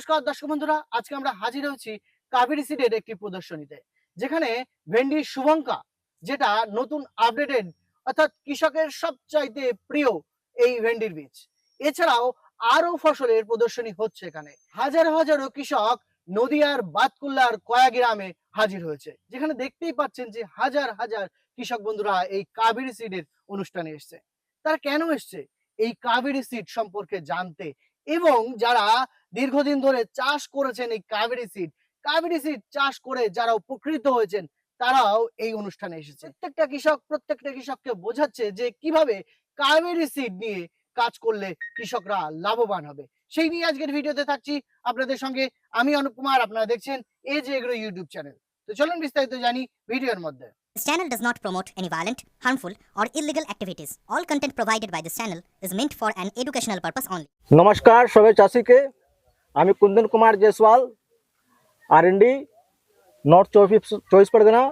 নমস্কার দর্শক বন্ধুরা, আজকে আমরা হাজির হয়েছি কাবেরী সিডের একটি প্রদর্শনীতে, যেখানে ভেন্ডি শুভঙ্কা, যেটা নতুন আপডেটেড অর্থাৎ কৃষকের সবচাইতে প্রিয় এই ভেন্ডির বীজ। এছাড়াও আরো ফসলের প্রদর্শনী হচ্ছে এখানে। হাজার হাজারো কৃষক নদিয়ার বাতকুল্লার কয়া গ্রামে হাজির হয়েছে, যেখানে দেখতেই পাচ্ছেন যে হাজার হাজার কৃষক বন্ধুরা এই কাবেরী সিডের অনুষ্ঠানে এসছে। তারা কেন এসছে? এই কাবেরী সিড সম্পর্কে জানতে, এবং যারা দীর্ঘদিন ধরে চাষ করেছেন এই কাবেরী সিড চাষ করে যারা উপকৃত হয়েছেন, তারাও এই অনুষ্ঠানে এসেছে। প্রত্যেকটা কৃষককে বোঝাচ্ছে যে কিভাবে কাবেরী সিড নিয়ে কাজ করলে কৃষকরা লাভবান হবে। সেই নিয়ে আজকের ভিডিওতে থাকছি আপনাদের সঙ্গে আমি অনুপ কুমার। আপনারা দেখছেন এজ এগ্রো ইউটিউব চ্যানেল। তো চলুন বিস্তারিত জানি ভিডিওর মধ্যে। This channel does not promote any violent, harmful, or illegal activities. All content provided by this channel is meant for an educational purpose only. नमस्कार सभी चाषी के আমি কুন্দন কুমার জয়সওয়াল, आर&डी नॉर्थ 24 परगना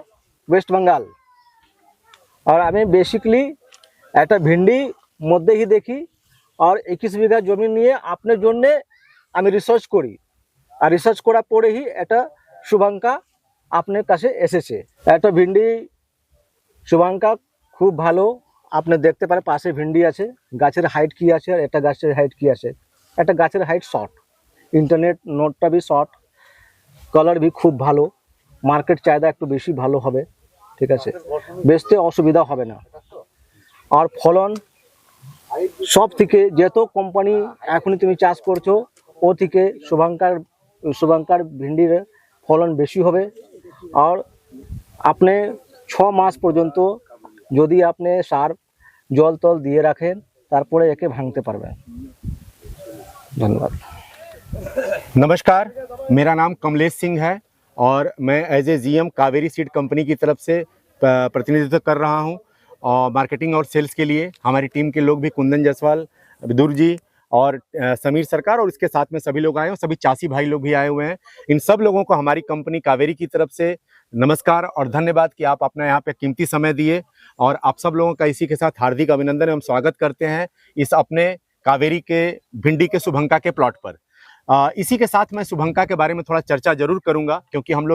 वेस्ट बंगाल। और আমি বেসিক্যালি একটা ভিন্ডি মধ্যে ही দেখি और 21 বিঘা জমি নিয়ে আপনার জন্য আমি রিসার্চ করি, আর রিসার্চ করার পরেই এটা শুভঙ্কা আপনার কাছে এসেছে। একটা ভিন্ডি শুভঙ্কা খুব ভালো, আপনি দেখতে পারেন পাশে ভিন্ডি আছে, গাছের হাইট কি আছে আর এটা গাছের হাইট কি আছে। একটা গাছের হাইট শর্ট, इंटरनेट नोटटा भी शॉर्ट, कलर भी खूब भालो, मार्केट चाहिदा एकटू बेशी भालो हबे, ठीक आछे, बेचते असुविधा हबे ना। और फलन सब थेके जेतो कोम्पानी एखोनी तुमि चाष करछो ओ थेके शुभंकार भिंडिर फलन बेशी हबे। और आपनि 6 मास पर्यन्त यदि आपनि सार जल तल दिए राखें तारपरे एके भांगते पारबेन। धन्यवाद। नमस्कार, मेरा नाम कमलेश सिंह है और मैं as a GM Kaveri seed company की तरफ से प्रतिनिधित्व कर रहा हूं। और मार्केटिंग और सेल्स के लिए हमारी टीम के लोग भी कुंदन जायसवाल, विदुर जी और समीर सरकार और इसके साथ में सभी लोग आए हैं, सभी चासी भाई लोग भी आए हुए हैं। इन सब लोगों को हमारी कंपनी कावेरी की तरफ से नमस्कार और धन्यवाद कि आप अपना यहाँ पे कीमती समय दिए। और आप सब लोगों का इसी के साथ हार्दिक अभिनंदन एवं स्वागत करते हैं इस अपने कावेरी के भिंडी के शुभंका के प्लॉट पर। इसी के साथ मैं शुभंका के बारे में थोड़ा चर्चा जरूर करूंगा, क्योंकि हम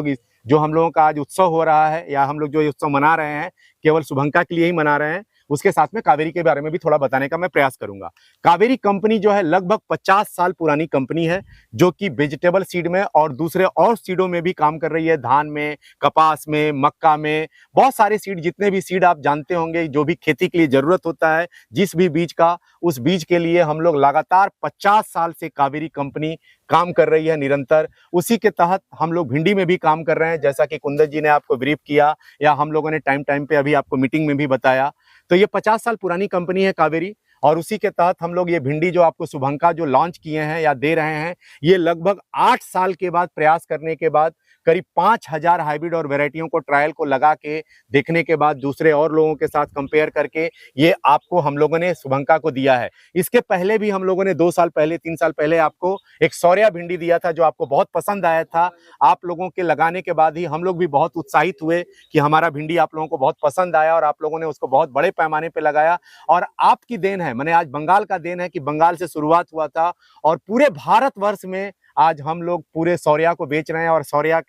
लोगों का आज उत्सव हो रहा है या हम लोग जो ये उत्सव मना रहे हैं केवल शुभंका के लिए ही मना रहे हैं, उसके साथ में कावेरी के बारे में भी थोड़ा बताने का मैं प्रयास करूंगा। कावेरी कंपनी जो है लगभग 50 साल पुरानी कंपनी है, जो कि वेजिटेबल सीड में और दूसरे और सीडों में भी काम कर रही है। धान में, कपास में, मक्का में, बहुत सारे सीड, जितने भी सीड आप जानते होंगे जो भी खेती के लिए जरूरत होता है, जिस भी बीज का, उस बीज के लिए हम लोग लगातार 50 साल से कावेरी कंपनी काम कर रही है निरंतर। उसी के तहत हम लोग भिंडी में भी काम कर रहे हैं, जैसा कि कुंदन जी ने आपको ब्रीफ किया या हम लोगों ने टाइम पे अभी आपको मीटिंग में भी बताया। तो ये 50 साल पुरानी कंपनी है कावेरी, और उसी के तहत हम लोग ये भिंडी जो आपको शुभंका जो लॉन्च किए हैं या दे रहे हैं, ये लगभग 8 साल के बाद प्रयास करने के बाद करीब 5000 हाइब्रिड और वैरायटियों को ट्रायल को लगा के देखने के बाद दूसरे और लोगों के साथ कंपेयर करके ये आपको हम लोगों ने शुभंका को दिया है। इसके पहले भी हम लोगों ने 2 साल पहले, 3 साल पहले आपको एक सौर्या भिंडी दिया था, जो आपको बहुत पसंद आया था। आप लोगों के लगाने के बाद ही हम लोग भी बहुत उत्साहित हुए कि हमारा भिंडी आप लोगों को बहुत पसंद आया और आप लोगों ने उसको बहुत बड़े पैमाने पर लगाया। और आपकी देन है, मैंने आज बंगाल का देन है कि बंगाल से शुरुआत हुआ था और पूरे भारतवर्ष में आज हम लोग पूरे सौर्या को बेच रहे हैं। और सौर्या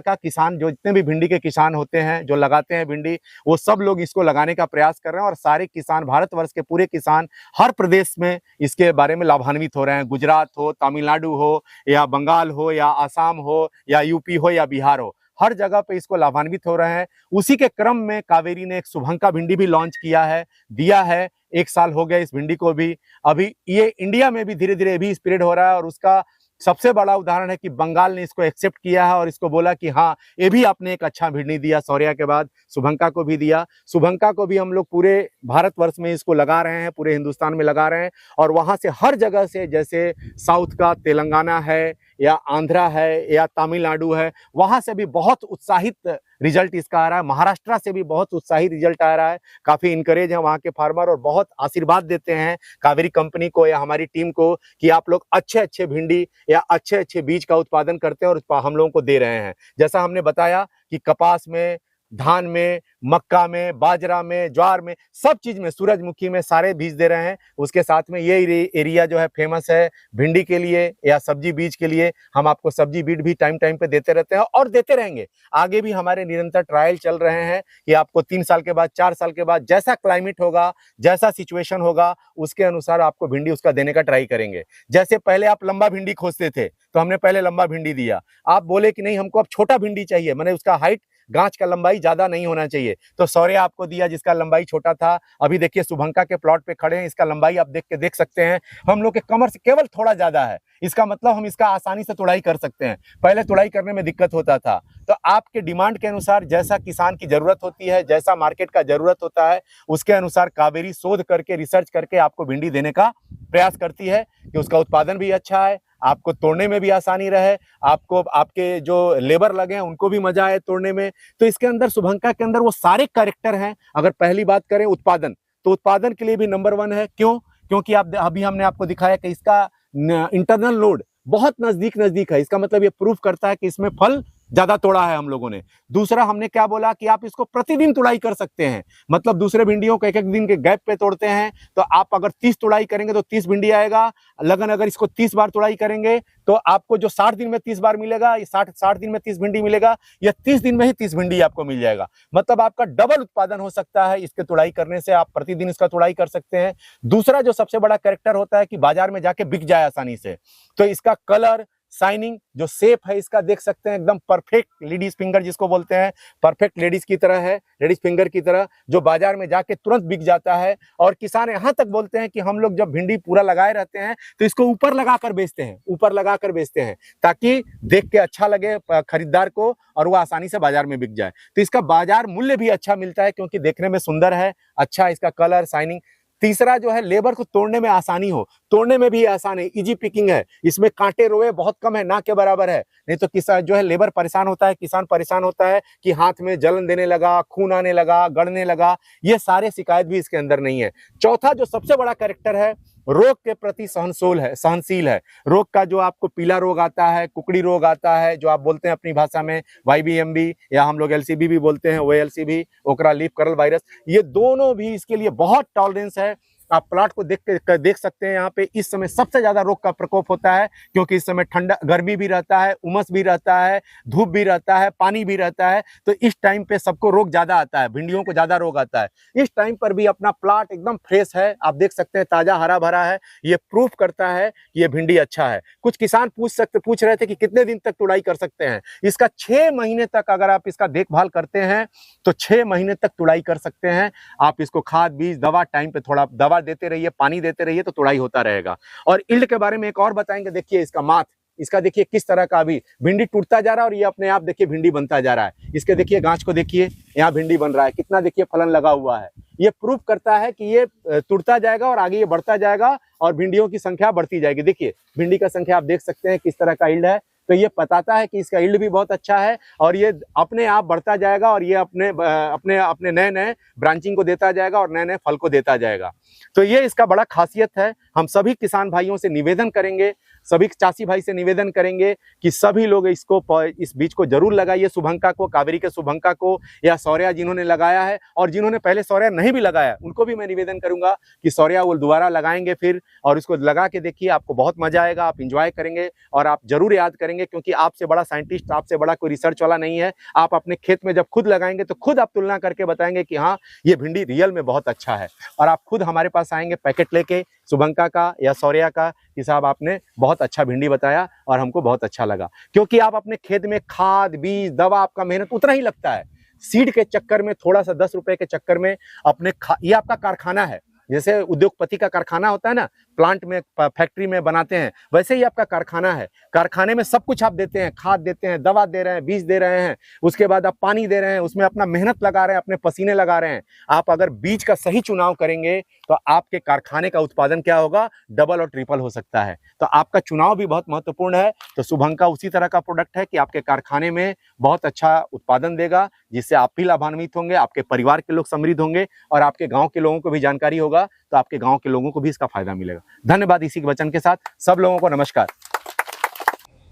का किसान, जो जितने भी भिंडी के किसान होते हैं जो लगाते हैं भिंडी, वो सब लोग इसको लगाने का प्रयास कर रहे हैं। और सारे किसान, भारतवर्ष के पूरे किसान हर प्रदेश में इसके बारे में लाभान्वित हो रहे हैं। गुजरात हो, तमिलनाडु हो या बंगाल हो या आसाम हो या यूपी हो या बिहार हो, हर जगह पे इसको लाभान्वित हो रहे हैं। उसी के क्रम में कावेरी ने एक शुभंका भिंडी भी लॉन्च किया है, दिया है। 1 साल हो गया इस भिंडी को भी। अभी ये इंडिया में भी धीरे धीरे भी स्प्रेड हो रहा है, और उसका सबसे बड़ा उदाहरण है कि बंगाल ने इसको एक्सेप्ट किया है और इसको बोला कि हाँ, ये भी आपने एक अच्छा भिंडी दिया। सौर्या के बाद शुभंका को भी दिया। शुभंका को भी हम लोग पूरे भारतवर्ष में इसको लगा रहे हैं, पूरे हिंदुस्तान में लगा रहे हैं। और वहां से हर जगह से, जैसे साउथ का तेलंगाना है या आंध्रा है या तमिलनाडु है, वहां से भी बहुत उत्साहित रिजल्ट इसका आ रहा है। महाराष्ट्र से भी बहुत उत्साहित रिजल्ट आ रहा है। काफी इनकरेज है वहां के फार्मर और बहुत आशीर्वाद देते हैं कावेरी कंपनी को या हमारी टीम को कि आप लोग अच्छे भिंडी या अच्छे बीज का उत्पादन करते हैं और हम लोगों को दे रहे हैं। जैसा हमने बताया कि कपास में धान में, मक्का में, बाजरा में, ज्वार में, सब चीज में, सूरजमुखी में सारे बीज दे रहे हैं। उसके साथ में ये एरिया जो है फेमस है भिंडी के लिए या सब्जी बीज के लिए। हम आपको सब्जी बीज भी टाइम टाइम पे देते रहते हैं और देते रहेंगे। आगे भी हमारे निरंतर ट्रायल चल रहे हैं कि आपको 3 साल के बाद, 4 साल के बाद जैसा क्लाइमेट होगा, जैसा सिचुएशन होगा, उसके अनुसार आपको भिंडी उसका देने का ट्राई करेंगे। जैसे पहले आप लंबा भिंडी खोजते थे तो हमने पहले लंबा भिंडी दिया। आप बोले कि नहीं हमको अब छोटा भिंडी चाहिए, मैंने उसका हाइट, गांच का लंबाई ज्यादा नहीं होना चाहिए, तो शौर्य आपको दिया जिसका लंबाई छोटा था। अभी देखिए शुभंका के प्लॉट पे खड़े हैं, इसका लंबाई आप देख सकते हैं, हम लोग के कमर से केवल थोड़ा ज्यादा है। इसका मतलब हम इसका आसानी से तुड़ाई कर सकते हैं। पहले तुड़ाई करने में दिक्कत होता था। तो आपके डिमांड के अनुसार जैसा किसान की जरूरत होती है, जैसा मार्केट का जरूरत होता है, उसके अनुसार कावेरी शोध करके, रिसर्च करके आपको भिंडी देने का प्रयास करती है कि उसका उत्पादन भी अच्छा है, आपको तोड़ने में भी आसानी रहे, आपको आपके जो लेबर लगे हैं उनको भी मजा आए तोड़ने में। तो इसके अंदर शुभंका के अंदर वो सारे कैरेक्टर हैं। अगर पहली बात करें उत्पादन, तो उत्पादन के लिए भी नंबर 1 है। क्यों? क्योंकि आप अभी हमने आपको दिखाया कि इसका इंटरनल लोड बहुत नजदीक है। इसका मतलब ये प्रूफ करता है कि इसमें फल ज्यादा तोड़ा है हम लोगों ने। दूसरा हमने क्या बोला कि आप इसको प्रतिदिन तुड़ाई कर सकते हैं। मतलब दूसरे भिंडियों को एक दिन के गैप पे तोड़ते हैं, तो आप अगर 30 तुड़ाई करेंगे तो 30 भिंडी आएगा। लगन अगर इसको 30 बार तुड़ाई करेंगे तो आपको जो 60 दिन में 30 बार मिलेगा, ये 60 दिन में 30 भिंडी मिलेगा, या 30 दिन में ही 30 भिंडी आपको मिल जाएगा। मतलब आपका डबल उत्पादन हो सकता है इसके तुड़ाई करने से। आप प्रतिदिन इसका तुड़ाई कर सकते हैं। दूसरा जो सबसे बड़ा कैरेक्टर होता है कि बाजार में जाके बिक जाए आसानी से। तो इसका कलर, शाइनिंग, जो शेप है इसका देख सकते हैं, एकदम परफेक्ट लेडीज फिंगर जिसको बोलते हैं, परफेक्ट लेडीज की तरह है, लेडीज फिंगर की तरह, जो बाजार में जाके तुरंत बिक जाता है। और किसान यहाँ तक बोलते हैं कि हम लोग जब भिंडी पूरा लगाए रहते हैं तो इसको ऊपर लगाकर बेचते हैं, ऊपर लगाकर बेचते हैं, ताकि देख के अच्छा लगे खरीदार को और वो आसानी से बाजार में बिक जाए। तो इसका बाजार मूल्य भी अच्छा मिलता है क्योंकि देखने में सुंदर है, अच्छा इसका कलर, शाइनिंग। तीसरा जो है लेबर को तोड़ने में आसानी हो, तोड़ने में भी आसान है, इजी पिकिंग है। इसमें कांटे रोए बहुत कम है, ना के बराबर है। नहीं तो किसान जो है लेबर परेशान होता है, किसान परेशान होता है कि हाथ में जलन देने लगा, खून आने लगा, गड़ने लगा, ये सारे शिकायत भी इसके अंदर नहीं है। चौथा जो सबसे बड़ा कैरेक्टर है, रोग के प्रति सहनशील है। रोग का जो आपको पीला रोग आता है, कुकड़ी रोग आता है, जो आप बोलते हैं अपनी भाषा में YBMB, या हम लोग LCB भी बोलते हैं, OLCB, ओकरा लीफ कर्ल वायरस, ये दोनों भी इसके लिए बहुत टॉलरेंस है। आप प्लॉट को देख सकते हैं। यहाँ पे इस समय सबसे ज्यादा रोग का प्रकोप होता है क्योंकि इस समय ठंडा, गर्मी भी रहता है, उमस भी रहता है, धूप भी रहता है, पानी भी रहता है। तो इस टाइम पे सबको रोग ज्यादा आता है, भिंडियों को ज्यादा रोग आता है। इस टाइम पर भी अपना प्लॉट एकदम फ्रेश है, आप देख सकते हैं, ताजा हरा भरा है। ये प्रूफ करता है कि ये भिंडी अच्छा है। कुछ किसान पूछ रहे थे कि कितने दिन तक तुड़ाई कर सकते हैं। इसका 6 महीने तक अगर आप इसका देखभाल करते हैं तो 6 महीने तक तुड़ाई कर सकते हैं। आप इसको खाद, बीज, दवा टाइम पे थोड़ा दवा देते रहिए, पानी देते रहिए, तो तुड़ाई होता रहेगा। और इल्ड के बारे में एक और बताएंगे। देखिए इसका माथ, इसका देखिए किस तरह का अभी भिंडी टूटता जा रहा है और ये अपने आप देखिए भिंडी बनता जा रहा है। इसके देखिए गांच को देखिए, यहाँ भिंडी बन रहा है, कितना देखिए फलन लगा हुआ है। ये प्रूफ करता है कि ये टूटता जाएगा और आगे ये बढ़ता जाएगा और भिंडियों की संख्या बढ़ती जाएगी। देखिए भिंडी का संख्या आप देख सकते हैं किस तरह का इल्ड है। तो ये बताता है कि इसका इल्ड भी बहुत अच्छा है और ये अपने आप बढ़ता जाएगा और ये अपने नए ब्रांचिंग को देता जाएगा और नए फल को देता जाएगा। तो ये इसका बड़ा खासियत है। हम सभी किसान भाइयों से निवेदन करेंगे, सभी चासी भाई से निवेदन करेंगे कि सभी लोग इस बीज को जरूर लगाइए। शुभंका को, कावेरी के शुभंका को, या शौर्या जिन्होंने लगाया है और जिन्होंने पहले शौर्या नहीं भी लगाया उनको भी मैं निवेदन करूंगा कि शौर्या वो दोबारा लगाएंगे फिर, और इसको लगा के देखिए, आपको बहुत मजा आएगा, आप इंजॉय करेंगे और आप जरूर याद करेंगे, क्योंकि आपसे बड़ा साइंटिस्ट, आपसे बड़ा कोई रिसर्च वाला नहीं है। आप अपने खेत में जब खुद लगाएंगे तो खुद आप तुलना करके बताएंगे कि हाँ ये भिंडी रियल में बहुत अच्छा है। और आप खुद हमारे पास आएंगे पैकेट लेके शुभंका का या शौर्या का कि साहब आपने बहुत अच्छा भिंडी बताया और हमको बहुत अच्छा लगा। क्योंकि आप अपने खेत में खाद, बीज, दवा, आपका मेहनत उतना ही लगता है। सीड के चक्कर में थोड़ा सा 10 रुपए के चक्कर में ये आपका कारखाना है। जैसे उद्योगपति का कारखाना होता है ना, प्लांट में, फैक्ट्री में बनाते हैं, वैसे ही आपका कारखाना है। कारखाने में सब कुछ आप देते हैं, खाद देते हैं, दवा दे रहे हैं, बीज दे रहे हैं, उसके बाद आप पानी दे रहे हैं, उसमें अपना मेहनत लगा रहे हैं, अपने पसीने लगा रहे हैं। आप अगर बीज का सही चुनाव करेंगे तो आपके कारखाने का उत्पादन क्या होगा, डबल और ट्रिपल हो सकता है। तो आपका चुनाव भी बहुत महत्वपूर्ण है। तो शुभंका उसी तरह का प्रोडक्ट है कि आपके कारखाने में बहुत अच्छा उत्पादन देगा, जिससे आप भी लाभान्वित होंगे, आपके परिवार के लोग समृद्ध होंगे और आपके गाँव के लोगों को भी जानकारी होगा, तो आपके गांव के लोगों को भी इसका फायदा मिलेगा। धन्यवाद। इसी के वचन के साथ सब लोगों को नमस्कार।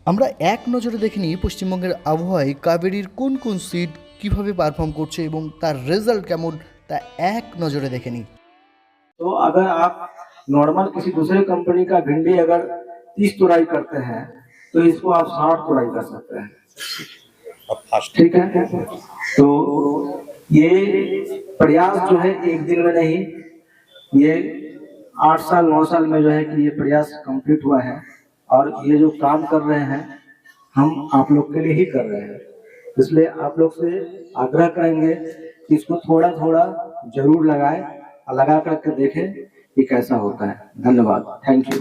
আমরা এক নজরে দেখে নিই পশ্চিমবঙ্গের আবহাওয়ায় কাবেরীর কোন কোন সিড কিভাবে পারফর্ম করছে এবং তার রেজাল্ট কেমন তা এক নজরে দেখে নিই। तो अगर आप नॉर्मल किसी दूसरे कंपनी का भिंडी अगर 30 तुराई करते हैं तो इसको आप 60 तुराई कर सकते हैं। ठीक है, तो ये प्रयास जो है एक दिन में नहीं, ये 8 साल 9 साल में जो है कि ये प्रयास कंप्लीट हुआ है। और ये जो काम कर रहे हैं हम आप लोग के लिए ही कर रहे हैं, इसलिए आप लोग से आग्रह करेंगे कि इसको थोड़ा थोड़ा जरूर लगाएं और लगा करके देखें कि कैसा होता है। धन्यवाद, थैंक यू।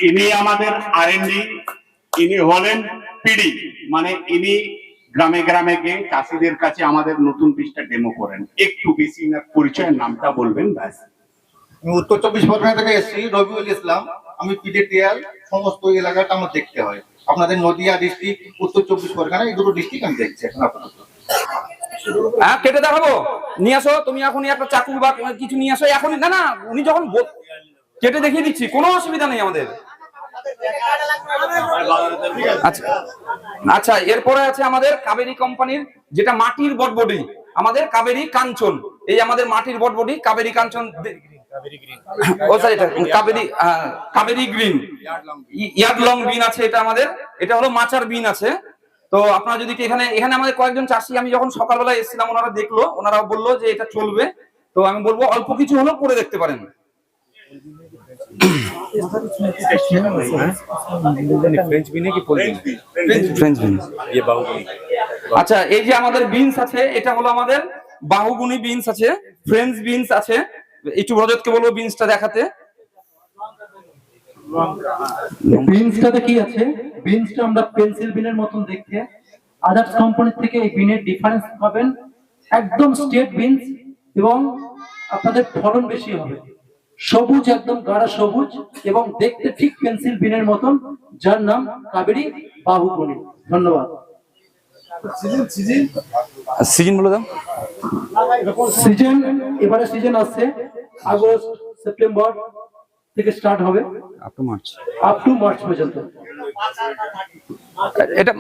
ইনি আমাদের আরএনডি, ইনি হলেন পিডি, মানে ইনি গ্রামে গ্রামে গিয়ে চাষিদের কাছে আমাদের নতুন বীজটা ডেমো করেন। একটু বেশি পরিচয়ের নামটা বলবেন ব্যাস। আমি উত্তর 24 পরগনা থেকে এসেছি, রবিউল ইসলাম। আমি পিডিটিএল সমস্ত এলাকাটা আমার দেখতে হয়। আপনাদের নদিয়া ডিস্ট্রিক্ট, উত্তর 24 পরগনা, এই দুটো ডিস্ট্রিক্ট আমি দেখছি এখন আপাতত। হ্যাঁ, কেটে দেখাবো, নিয়ে আসো তুমি এখনই একটা চাকু বা কিছু নিয়ে আসো এখনই। না না, উনি যখন কেটে দেখিয়ে দিচ্ছি, কোনো অসুবিধা নেই আমাদের। আচ্ছা আচ্ছা, এরপরে আছে আমাদের কাবেরী কোম্পানির যেটা মাটির বটবডি, আমাদের কাবেরী কাঞ্চন। এই আমাদের মাটির বটবডি কাবেরী কাঞ্চন, ও স্যার এটা Kaveri green yard long bean আছে এটা আমাদের। এটা হলো মাচার বিন আছে। তো আপনারা যদি এখানে আমাদের কয়েকজন চাষি, আমি যখন সকালবেলা এসেছিলাম ওনারা দেখলো, ওনারা বললো যে এটা চলবে। তো আমি বলবো অল্প কিছু হলেও করে দেখতে পারেন। আচ্ছা, এই যে আমাদের বিনস আছে, এটা হলো আমাদের বাহুগুনি বিনস আছে, ফ্রেঞ্চ বিনস আছে। একটু রজতকে বলবো বিনসটা দেখাতে। বিনসটাতে কি আছে? বিনসটা আমরা পেন্সিল বিনের মতন দেখতে, আদার্স কোম্পানি থেকে এই বিনের ডিফারেন্স পাবেন। একদম স্টেট বিনস এবং আপনাদের ফলন বেশি হবে, সবুজ, একদম গাঢ় সবুজ এবং দেখতে ঠিক পেন্সিল বিনের মতন, যার নাম কাবেরী বাহুগুনি। ধন্যবাদ। সিজন বলে দাও। সিজন, এবারে সিজন আসছে আগস্ট সেপ্টেম্বর থেকে স্টার্ট হবে আপ টু মার্চ পর্যন্ত। এটা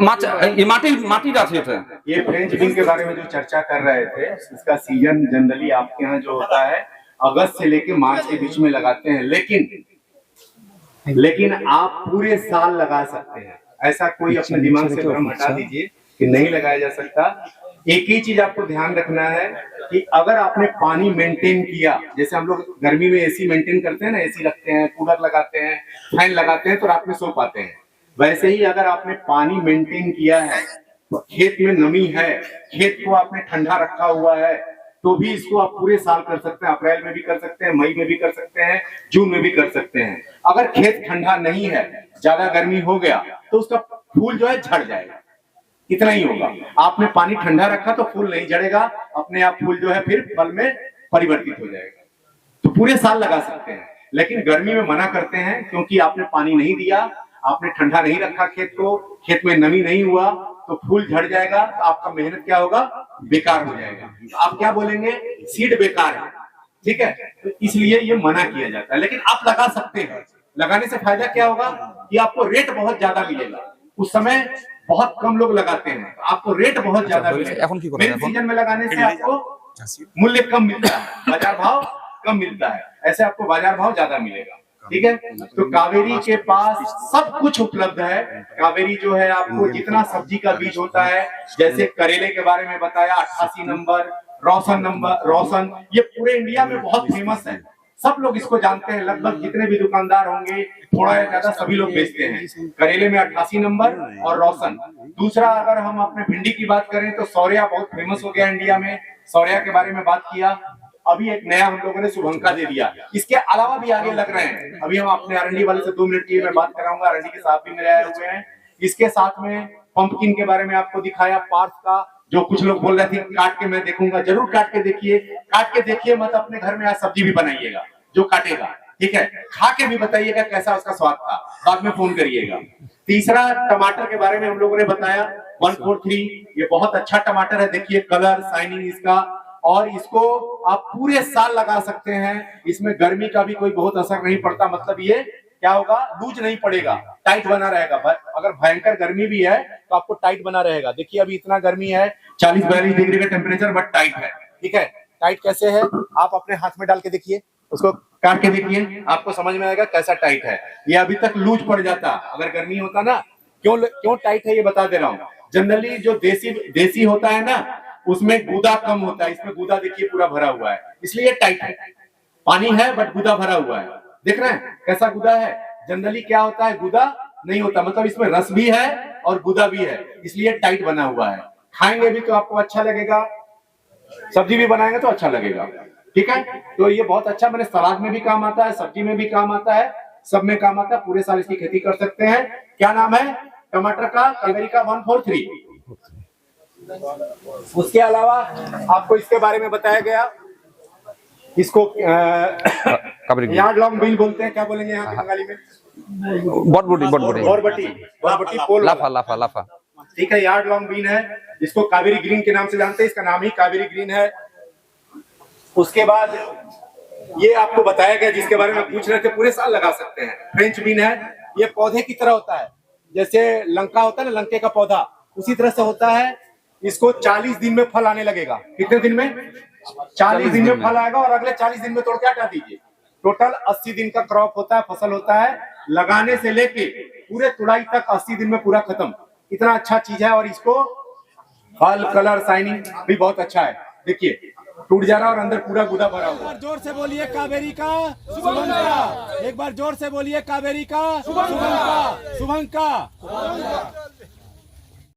মাটির আছে এটা। ये फ्रेंच बीन के बारे में जो चर्चा कर रहे थे, इसका सीजन जनरली आपके यहाँ जो होता है अगस्त से लेके मार्च के बीच में लगाते हैं, लेकिन आप पूरे साल लगा सकते हैं। ऐसा कोई अपने दिमाग से भ्रम हटा दीजिए कि नहीं लगाया जा सकता। एक ही चीज आपको ध्यान रखना है कि अगर आपने पानी मेंटेन किया, जैसे हम लोग गर्मी में एसी मेंटेन करते हैं ना, एसी रखते हैं, कूलर लगाते हैं, फैन लगाते हैं तो रात में सो पाते हैं, वैसे ही अगर आपने पानी मेंटेन किया है, खेत में नमी है, खेत को आपने ठंडा रखा हुआ है, तो भी इसको आप पूरे साल कर सकते हैं। अप्रैल में भी कर सकते हैं, मई में भी कर सकते हैं, जून में भी कर सकते हैं। अगर खेत ठंडा नहीं है, ज्यादा गर्मी हो गया तो उसका फूल जो है झड़ जाएगा, इतना ही होगा। आपने पानी ठंडा रखा तो फूल नहीं झड़ेगा, अपने आप फूल जो है फिर फल में परिवर्तित हो जाएगा। तो पूरे साल लगा सकते हैं, लेकिन गर्मी में मना करते हैं क्योंकि आपने पानी नहीं दिया, आपने ठंडा नहीं रखा खेत को, खेत में नमी नहीं हुआ तो फूल झड़ जाएगा, तो आपका मेहनत क्या होगा, बेकार हो जाएगा। तो आप क्या बोलेंगे, सीड बेकार है, ठीक है। तो इसलिए ये मना किया जाता है, लेकिन आप लगा सकते हैं। लगाने से फायदा क्या होगा कि आपको रेट बहुत ज्यादा मिलेगा। उस समय बहुत कम लोग लगाते हैं, तो आपको रेट बहुत ज्यादा मिलेगा। मेन सीजन में लगाने से आपको मूल्य कम मिलता है, बाजार भाव कम मिलता है, ऐसे आपको बाजार भाव ज्यादा मिलेगा, ठीक है। तो कावेरी के पास सब कुछ उपलब्ध है। कावेरी जो है आपको जितना सब्जी का बीज होता है, जैसे करेले के बारे में बताया 88 नंबर, रोशन, ये पूरे इंडिया में बहुत फेमस है, सब लोग इसको जानते हैं। लगभग जितने भी दुकानदार होंगे, थोड़ा या ज्यादा सभी लोग बेचते हैं। करेले में 88 नंबर और रोशन। दूसरा, अगर हम अपने भिंडी की बात करें तो सौर्या बहुत फेमस हो गया इंडिया में, सौर्या के बारे में बात किया। अभी एक नया हम लोगों ने शुभंका दे दिया। इसके अलावा भी आगे लग रहे हैं, अभी हम अपने आरएनडी वाले से 2 मिनट की मैं बात कराऊंगा। आरएनडी के साथ भी मेरे आए हुए हैं। इसके साथ में पंपकिन के बारे में आपको दिखाया, पार्थ का, जो कुछ लोग बोल रहे थे काट के मैं देखूंगा, जरूर काट के देखिए। काट के देखिए मत, अपने घर में आज सब्जी भी बनाइएगा जो काटेगा, ठीक है। खा के भी बताइएगा कैसा उसका स्वाद था, बाद में फोन करिएगा। तीसरा, टमाटर के बारे में हम लोगों ने बताया 143, ये बहुत अच्छा टमाटर है, देखिए कलर, शाइनिंग इसका, और इसको आप पूरे साल लगा सकते हैं। इसमें गर्मी का भी कोई बहुत असर नहीं पड़ता, मतलब ये क्या होगा, लूज नहीं पड़ेगा। टाइट बना रहेगा। अगर भयंकर गर्मी भी है तो आपको टाइट बना रहेगा। देखिए अभी इतना गर्मी है, 40-42 डिग्री का टेम्परेचर, बट टाइट है। ठीक है, टाइट कैसे है आप अपने हाथ में डाल के देखिए, उसको काट के देखिए, आपको समझ में आएगा कैसा टाइट है। ये अभी तक लूज पड़ जाता अगर गर्मी होता ना। क्यों टाइट है ये बता दे रहा हूँ। जनरली जो देसी होता है ना, उसमें गूदा कम होता है, इसमें गूदा देखिए पूरा भरा हुआ है, इसलिए टाइट है। पानी है बट गूदा भरा हुआ है, देख रहे हैं कैसा गूदा है। जनरली क्या होता है, गूदा नहीं होता, मतलब इसमें रस भी है और गूदा भी है, इसलिए टाइट बना हुआ है। खाएंगे भी तो आपको अच्छा लगेगा, सब्जी भी बनाएंगे तो अच्छा लगेगा। ठीक है, तो ये बहुत अच्छा, मैंने सलाद में भी काम आता है, सब्जी में भी काम आता है, सब में काम आता है। पूरे साल इसकी खेती कर सकते हैं। क्या नाम है टमाटर का, कावेरी का 143। उसके अलावा आपको इसके बारे में बताया गया, इसको यार्ड लॉन्ग बीन बोलते हैं। क्या बोलेंगे यहाँ की बंगाली में? बरबटी पोल लाफा। ठीक है, यार्ड लॉन्ग बीन है, इसको कावेरी ग्रीन के नाम से जानते हैं, इसका नाम ही कावेरी ग्रीन है। उसके बाद ये आपको बताया गया जिसके बारे में पूछ रहे थे, पूरे साल लगा सकते हैं। फ्रेंच बीन है, ये पौधे की तरह होता है, जैसे लंका होता है ना, लंके का पौधा, उसी तरह से होता है। इसको 40 दिन में फल आने लगेगा। कितने दिन में? 40 दिन में फल आएगा, और अगले 40 दिन में तोड़ के हटा दीजिए। टोटल 80 दिन का क्रॉप होता है, फसल होता है, लगाने से लेके पूरे तुड़ाई तक 80 दिन में पूरा खत्म। इतना अच्छा चीज है, और इसको फल, कलर, शाइनिंग भी बहुत अच्छा है। देखिए टूट जा रहा और अंदर पूरा गुदा भरा हुआ। एक बार जोर से बोलिए कावेरी का शुभंका। एक बार जोर से बोलिए कावेरी का शुभंका।